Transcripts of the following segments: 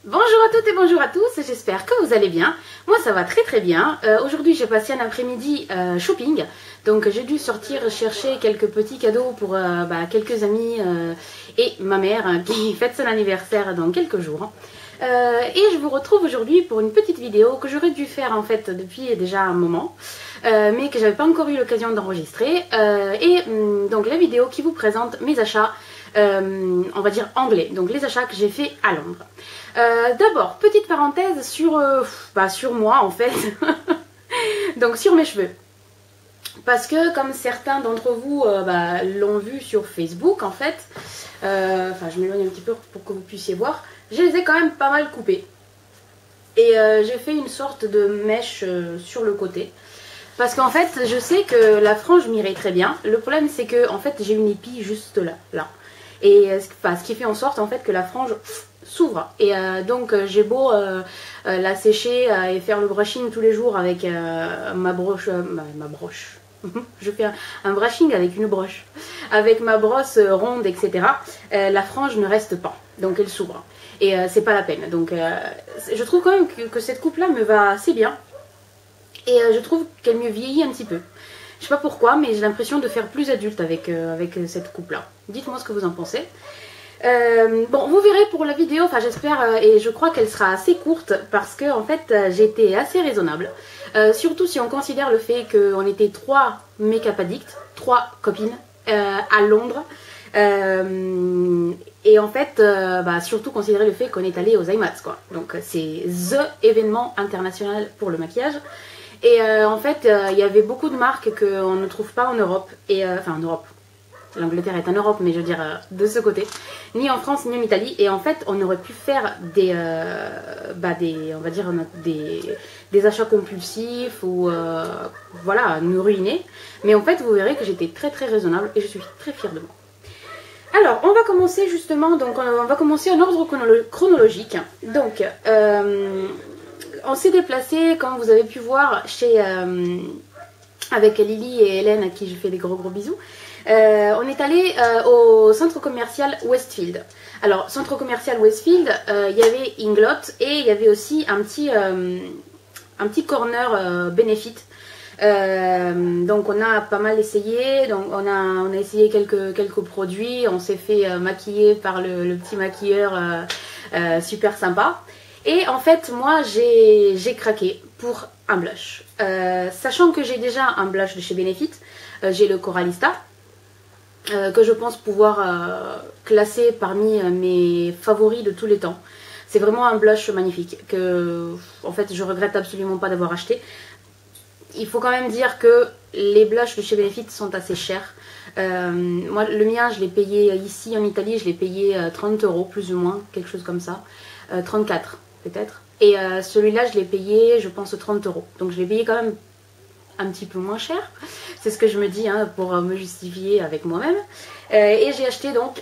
Bonjour à toutes et bonjour à tous, j'espère que vous allez bien. Moi ça va très très bien. Aujourd'hui j'ai passé un après-midi shopping, donc j'ai dû sortir chercher quelques petits cadeaux pour quelques amis et ma mère qui fête son anniversaire dans quelques jours. Et je vous retrouve aujourd'hui pour une petite vidéo que j'aurais dû faire en fait depuis déjà un moment, mais que j'avais pas encore eu l'occasion d'enregistrer. Donc la vidéo qui vous présente mes achats, on va dire anglais, donc les achats que j'ai fait à Londres. D'abord, petite parenthèse sur moi en fait, donc sur mes cheveux. Parce que comme certains d'entre vous l'ont vu sur Facebook en fait, je m'éloigne un petit peu pour que vous puissiez voir, je les ai quand même pas mal coupés. Et j'ai fait une sorte de mèche sur le côté. Parce qu'en fait, je sais que la frange m'irait très bien. Le problème c'est que en fait j'ai une épi juste là. Et ce qui fait en sorte en fait que la frange s'ouvre. Et donc j'ai beau la sécher et faire le brushing tous les jours avec ma broche. Je fais un brushing avec une broche. Avec ma brosse ronde, etc. La frange ne reste pas. Donc elle s'ouvre. Et c'est pas la peine. Donc je trouve quand même que cette coupe là me va assez bien. Et je trouve qu'elle me vieillit un petit peu. Je sais pas pourquoi, mais j'ai l'impression de faire plus adulte avec cette coupe là. Dites-moi ce que vous en pensez. Bon, vous verrez pour la vidéo, j'espère et je crois qu'elle sera assez courte parce que en fait j'ai été assez raisonnable. Surtout si on considère le fait qu'on était 3 make-up addicts, 3 copines à Londres. Et en fait, surtout considérer le fait qu'on est allé aux IMATS quoi. Donc c'est THE événement international pour le maquillage. Et en fait, il y avait beaucoup de marques qu'on ne trouve pas en Europe. Et en Europe. L'Angleterre est en Europe, mais je veux dire de ce côté. Ni en France, ni en Italie. Et en fait, on aurait pu faire des achats compulsifs ou voilà, nous ruiner. Mais en fait, vous verrez que j'étais très très raisonnable et je suis très fière de moi. Alors, on va commencer justement, donc on va commencer en ordre chronologique. Donc, on s'est déplacé, comme vous avez pu voir, avec Lily et Hélène, à qui je fais des gros bisous. On est allé au centre commercial Westfield. Alors, centre commercial Westfield, il y avait Inglot et il y avait aussi un petit corner Benefit. Donc on a pas mal essayé, donc on a essayé quelques produits, on s'est fait maquiller par le petit maquilleur super sympa. Et en fait moi j'ai craqué pour un blush, sachant que j'ai déjà un blush de chez Benefit, j'ai le Coralista, que je pense pouvoir classer parmi mes favoris de tous les temps. C'est vraiment un blush magnifique que en fait je regrette absolument pas d'avoir acheté. Il faut quand même dire que les blushs de chez Benefit sont assez chers. Moi, le mien, je l'ai payé ici en Italie, je l'ai payé 30 € plus ou moins, quelque chose comme ça. 34 peut-être. Et celui-là, je l'ai payé, je pense, 30 €. Donc je l'ai payé quand même un petit peu moins cher. C'est ce que je me dis pour me justifier avec moi-même. Et j'ai acheté donc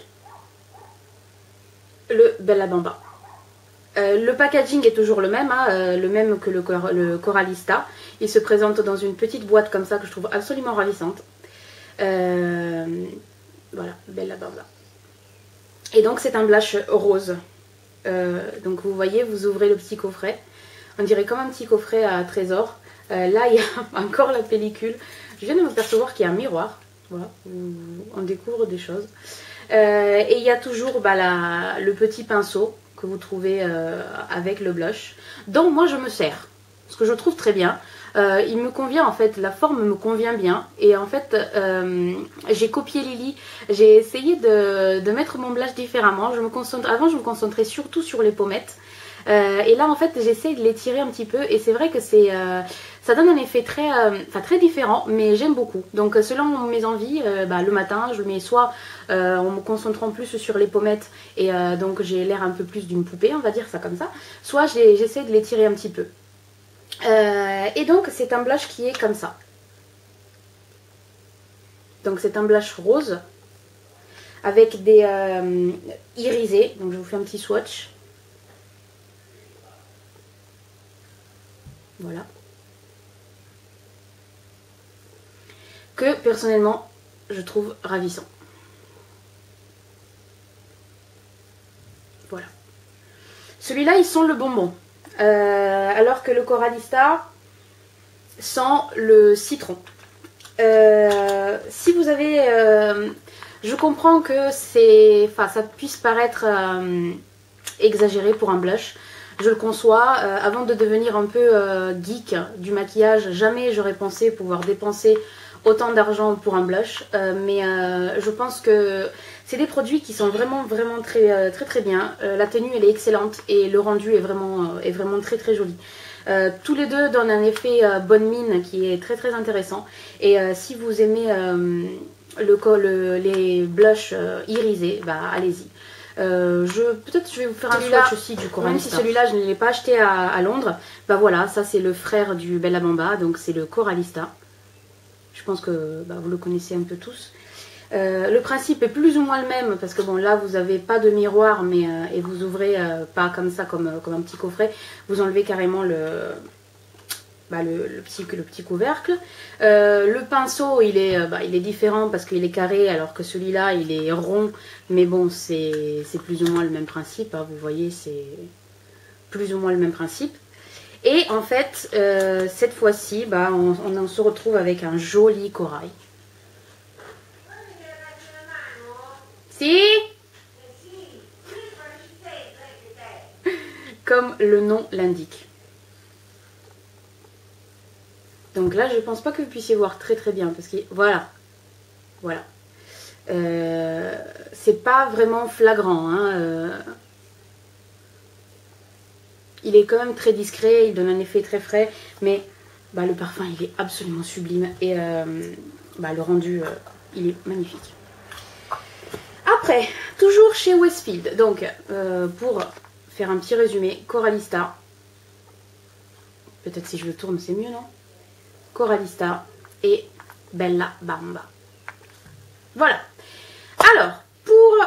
le Bella Bamba. Le packaging est toujours le même que le Coralista. Il se présente dans une petite boîte comme ça que je trouve absolument ravissante. Voilà, Bella Bamba. Et donc c'est un blush rose. Donc vous voyez, vous ouvrez le petit coffret. On dirait comme un petit coffret à trésor. Là il y a encore la pellicule. Je viens de m'apercevoir qu'il y a un miroir. Voilà, on découvre des choses. Et il y a toujours le petit pinceau que vous trouvez avec le blush, dont moi je me sers, ce que je trouve très bien. Il me convient en fait, la forme me convient bien. Et en fait, j'ai copié Lily, j'ai essayé de mettre mon blush différemment. Avant, je me concentrais surtout sur les pommettes. Et là, en fait, j'essaie de les tirer un petit peu. Et c'est vrai que ça donne un effet très différent, mais j'aime beaucoup. Donc, selon mes envies, le matin, je le mets soit en me concentrant plus sur les pommettes. Et donc, j'ai l'air un peu plus d'une poupée, on va dire ça comme ça. Soit j'essaie de les tirer un petit peu. Et donc, c'est un blush qui est comme ça. Donc, c'est un blush rose avec des irisés. Donc, je vous fais un petit swatch. Voilà. Que personnellement je trouve ravissant. Voilà. Celui-là, il sent le bonbon. Alors que le Coralista sent le citron. Si vous avez... je comprends que ça puisse paraître exagéré pour un blush. Je le conçois. Avant de devenir un peu geek du maquillage, jamais j'aurais pensé pouvoir dépenser autant d'argent pour un blush. Mais je pense que c'est des produits qui sont vraiment très bien. La tenue elle est excellente et le rendu est vraiment très joli. Tous les deux donnent un effet bonne mine qui est très intéressant. Et si vous aimez les blushs irisés, bah allez-y. Peut-être je vais vous faire un swatch aussi du Coralista. Même si celui-là je ne l'ai pas acheté à Londres. Bah voilà, ça c'est le frère du Bella Bamba, donc c'est le Coralista. Je pense que vous le connaissez un peu tous. Le principe est plus ou moins le même parce que bon là vous n'avez pas de miroir et vous ouvrez pas comme ça comme un petit coffret. Vous enlevez carrément le petit couvercle. Le pinceau il est différent parce qu'il est carré alors que celui-là il est rond, mais bon c'est plus ou moins le même principe, hein, vous voyez c'est plus ou moins le même principe. Et en fait cette fois-ci on se retrouve avec un joli corail. Si, comme le nom l'indique. Donc là, je pense pas que vous puissiez voir très bien parce que voilà. C'est pas vraiment flagrant. Hein, il est quand même très discret, il donne un effet très frais, mais le parfum il est absolument sublime et le rendu il est magnifique. Après, toujours chez Westfield, donc pour faire un petit résumé, Coralista, peut-être si je le tourne c'est mieux non? Coralista et Bella Bamba. Voilà. Alors, pour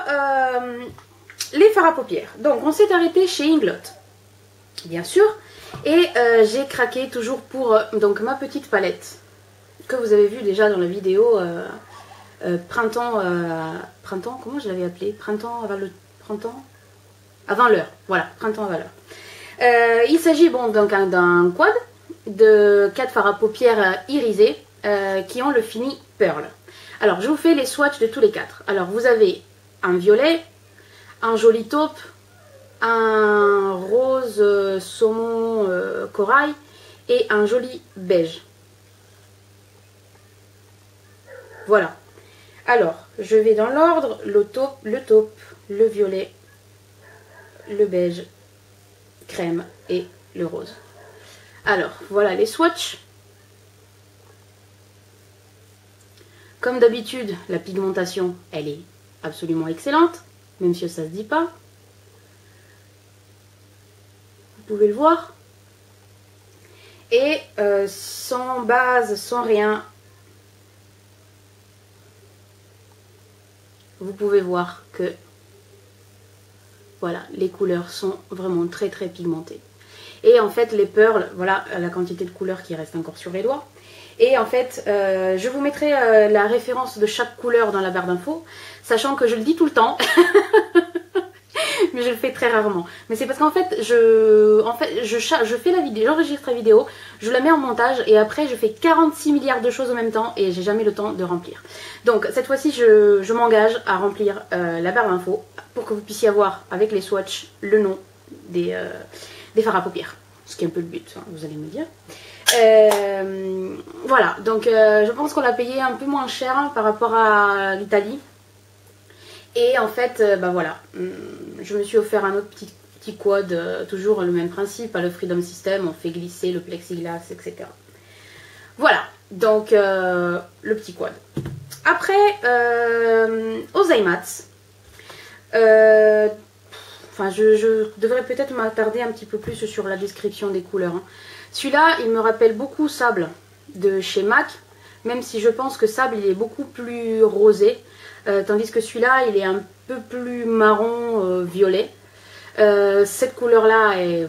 les fards à paupières, donc on s'est arrêté chez Inglot, bien sûr, et j'ai craqué toujours pour donc ma petite palette que vous avez vue déjà dans la vidéo printemps, comment je l'avais appelé? Printemps avant l'heure. Voilà, printemps avant l'heure. Il s'agit donc d'un quad de 4 fards à paupières irisés qui ont le fini Pearl. Alors, je vous fais les swatchs de tous les 4. Alors, vous avez un violet, un joli taupe, un rose saumon corail et un joli beige. Voilà. Alors, je vais dans l'ordre, le taupe, le violet, le beige, crème et le rose. Alors, voilà les swatchs. Comme d'habitude, la pigmentation, elle est absolument excellente, même si ça ne se dit pas. Vous pouvez le voir. Et sans base, sans rien, vous pouvez voir que voilà, les couleurs sont vraiment très pigmentées. Et en fait les pearls, voilà la quantité de couleurs qui reste encore sur les doigts. Et en fait je vous mettrai la référence de chaque couleur dans la barre d'infos, sachant que je le dis tout le temps. Mais je le fais très rarement. Mais c'est parce qu'en fait, je fais la vidéo, j'enregistre la vidéo, je la mets en montage et après je fais 46 milliards de choses en même temps et j'ai jamais le temps de remplir. Donc cette fois-ci, je m'engage à remplir la barre d'infos pour que vous puissiez avoir avec les swatchs le nom des fards à paupières. Ce qui est un peu le but, hein, vous allez me dire. Voilà, donc je pense qu'on l'a payé un peu moins cher hein, par rapport à l'Italie. Et en fait, voilà, je me suis offert un autre petit quad, toujours le même principe, à le Freedom System, on fait glisser le plexiglas, etc. Voilà, donc le petit quad. Après, Ozaimats, je devrais peut-être m'attarder un petit peu plus sur la description des couleurs. Hein. Celui-là, il me rappelle beaucoup Sable de chez MAC, même si je pense que Sable, il est beaucoup plus rosé. Tandis que celui-là, il est un peu plus marron violet. Cette couleur-là est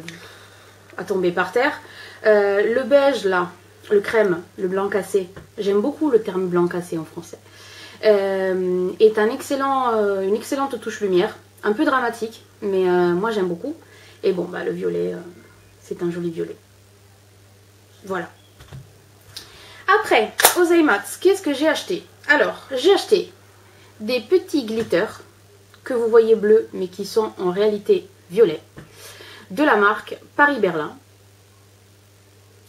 à tomber par terre. Le beige, là, le crème, le blanc cassé, j'aime beaucoup le terme blanc cassé en français, est une excellente touche lumière. Un peu dramatique, mais moi j'aime beaucoup. Et bon, bah, le violet, c'est un joli violet. Voilà. Après, aux IMAX, qu'est-ce que j'ai acheté? Alors, j'ai acheté des petits glitters que vous voyez bleus, mais qui sont en réalité violets, de la marque Paris-Berlin.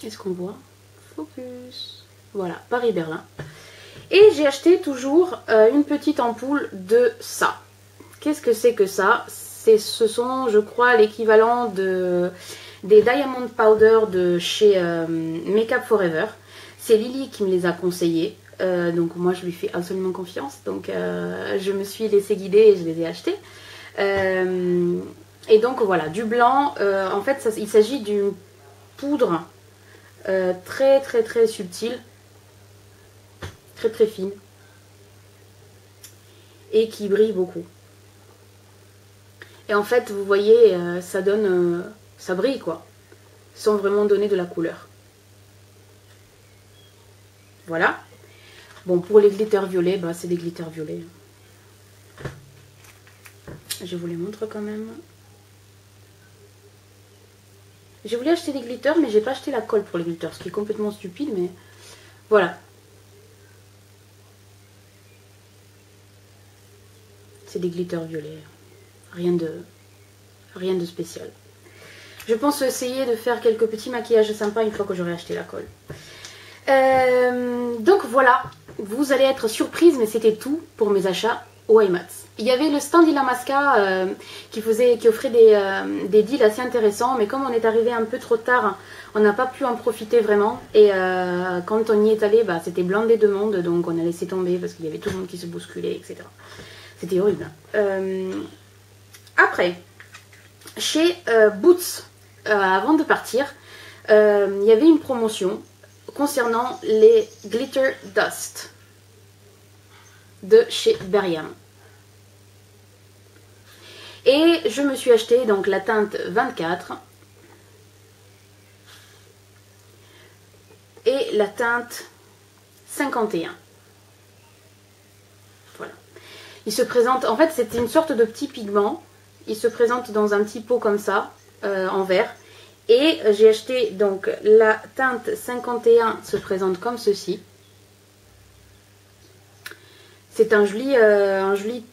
Est-ce qu'on voit? Focus. Voilà, Paris-Berlin. Et j'ai acheté toujours une petite ampoule de ça. Qu'est-ce que c'est que ça? Ce sont, je crois, l'équivalent des Diamond Powder de chez Makeup Forever. C'est Lily qui me les a conseillés. Donc moi, je lui fais absolument confiance. Donc je me suis laissée guider et je les ai achetés. Et donc voilà, du blanc. En fait, il s'agit d'une poudre très très très subtile. Très très fine. Et qui brille beaucoup. Et en fait, vous voyez, ça donne... ça brille quoi. Sans vraiment donner de la couleur. Voilà. Bon, pour les glitters violets, bah, c'est des glitters violets. Je vous les montre quand même. J'ai voulu acheter des glitters, mais j'ai pas acheté la colle pour les glitters, ce qui est complètement stupide, mais voilà. C'est des glitters violets. Rien de spécial. Je pense essayer de faire quelques petits maquillages sympas une fois que j'aurai acheté la colle. Donc voilà, vous allez être surprise, mais c'était tout pour mes achats au IMAX. Il y avait le stand Ilamasca qui offrait des deals assez intéressants, mais comme on est arrivé un peu trop tard, on n'a pas pu en profiter vraiment. Et quand on y est allé, bah, c'était blindé de monde, donc on a laissé tomber parce qu'il y avait tout le monde qui se bousculait, etc. C'était horrible. Après, chez Boots, avant de partir, il y avait une promotion concernant les Glitter Dust de chez Beriam. Et je me suis acheté donc la teinte 24 et la teinte 51. Voilà. Il se présente, en fait c'est une sorte de petit pigment. Il se présente dans un petit pot comme ça, en verre. Et j'ai acheté donc la teinte 51 se présente comme ceci. C'est un joli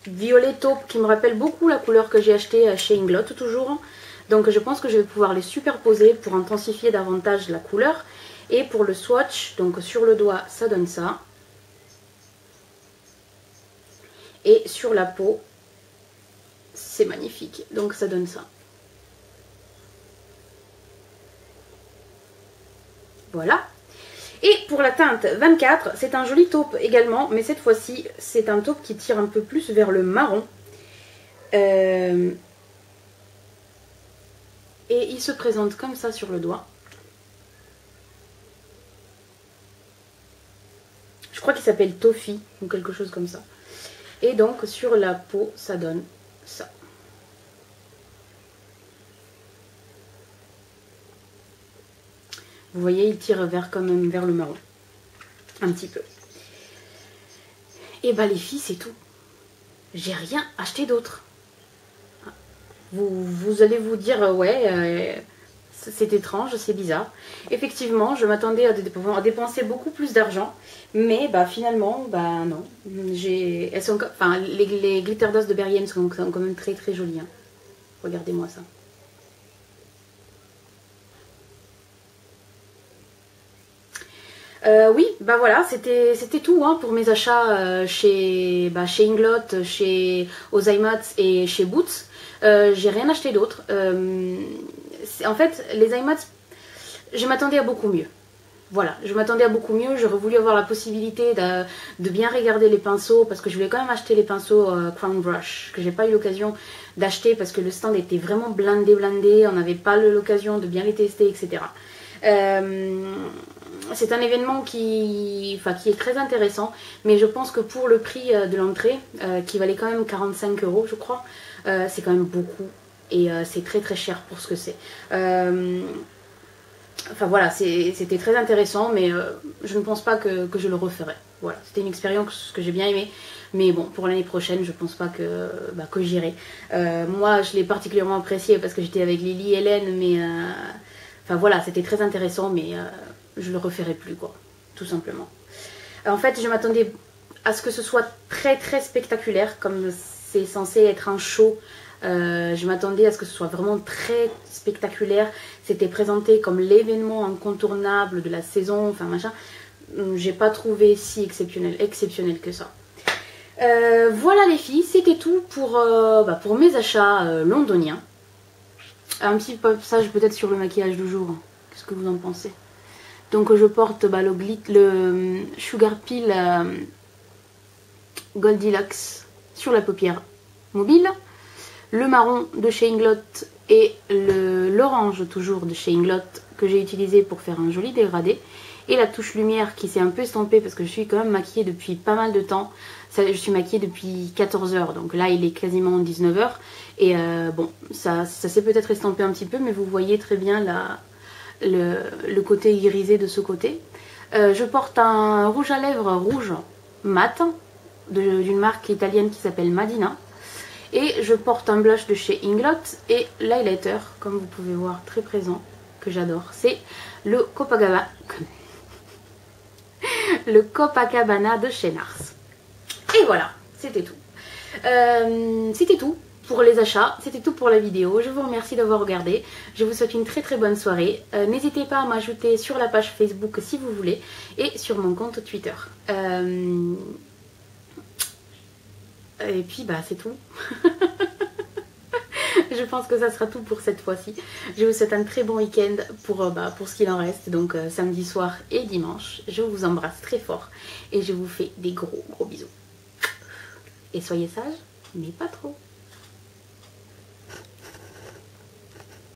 violet taupe qui me rappelle beaucoup la couleur que j'ai acheté chez Inglot toujours. Donc je pense que je vais pouvoir les superposer pour intensifier davantage la couleur. Et pour le swatch, donc sur le doigt ça donne ça. Et sur la peau, c'est magnifique. Donc ça donne ça. Voilà. Et pour la teinte 24, c'est un joli taupe également, mais cette fois-ci, c'est un taupe qui tire un peu plus vers le marron. Et il se présente comme ça sur le doigt. Je crois qu'il s'appelle Toffee ou quelque chose comme ça. Et donc sur la peau, ça donne ça. Vous voyez, il tire quand même vers le marron. Un petit peu. Et bah les filles, c'est tout. J'ai rien acheté d'autre. Vous allez vous dire, ouais, c'est étrange, c'est bizarre. Effectivement, je m'attendais à dépenser beaucoup plus d'argent. Mais bah finalement, bah non. Elles sont, enfin, les Glitter Dust de Beriam sont quand même très très jolies. Hein. Regardez-moi ça. Oui, bah voilà, c'était tout hein, pour mes achats chez Inglot, chez Ozaimatsu et chez Boots. J'ai rien acheté d'autre. En fait, les Ozaimatsu, je m'attendais à beaucoup mieux. Voilà, je m'attendais à beaucoup mieux. J'aurais voulu avoir la possibilité de bien regarder les pinceaux parce que je voulais quand même acheter les pinceaux Crown Brush que j'ai pas eu l'occasion d'acheter parce que le stand était vraiment blindé. On n'avait pas l'occasion de bien les tester, etc. C'est un événement qui est très intéressant, mais je pense que pour le prix de l'entrée, qui valait quand même 45 € je crois, c'est quand même beaucoup et c'est très très cher pour ce que c'est. Enfin voilà, c'était très intéressant, mais je ne pense pas que je le referai. Voilà, c'était une expérience que j'ai bien aimée. Mais bon, pour l'année prochaine, je pense pas que j'irai. Moi, je l'ai particulièrement apprécié parce que j'étais avec Lily et Hélène, mais enfin voilà, c'était très intéressant, mais je le referai plus, quoi, tout simplement. En fait, je m'attendais à ce que ce soit très très spectaculaire, comme c'est censé être un show. Je m'attendais à ce que ce soit vraiment très spectaculaire. C'était présenté comme l'événement incontournable de la saison, enfin machin. J'ai pas trouvé si exceptionnel que ça. Voilà les filles, c'était tout pour mes achats londoniens. Un petit passage peut-être sur le maquillage du jour. Qu'est-ce que vous en pensez? Donc je porte le Sugar Peel Goldilocks sur la paupière mobile, le marron de chez Inglot et l'orange toujours de chez Inglot que j'ai utilisé pour faire un joli dégradé, et la touche lumière qui s'est un peu estampée parce que je suis quand même maquillée depuis pas mal de temps. Je suis maquillée depuis 14 h, donc là il est quasiment 19 h, et bon, ça s'est peut-être estampé un petit peu, mais vous voyez très bien le côté irisé de ce côté. Je porte un rouge à lèvres rouge mat d'une marque italienne qui s'appelle Madina, et je porte un blush de chez Inglot et l'highlighter, comme vous pouvez voir très présent, que j'adore, c'est le Copacabana de chez Nars. Et voilà, c'était tout. C'était tout pour les achats, c'était tout pour la vidéo. Je vous remercie d'avoir regardé. Je vous souhaite une très très bonne soirée. N'hésitez pas à m'ajouter sur la page Facebook si vous voulez, et sur mon compte Twitter. Et puis bah c'est tout. Je pense que ça sera tout pour cette fois-ci. Je vous souhaite un très bon week-end pour ce qu'il en reste, donc samedi soir et dimanche. Je vous embrasse très fort et je vous fais des gros bisous. Et soyez sages, mais pas trop.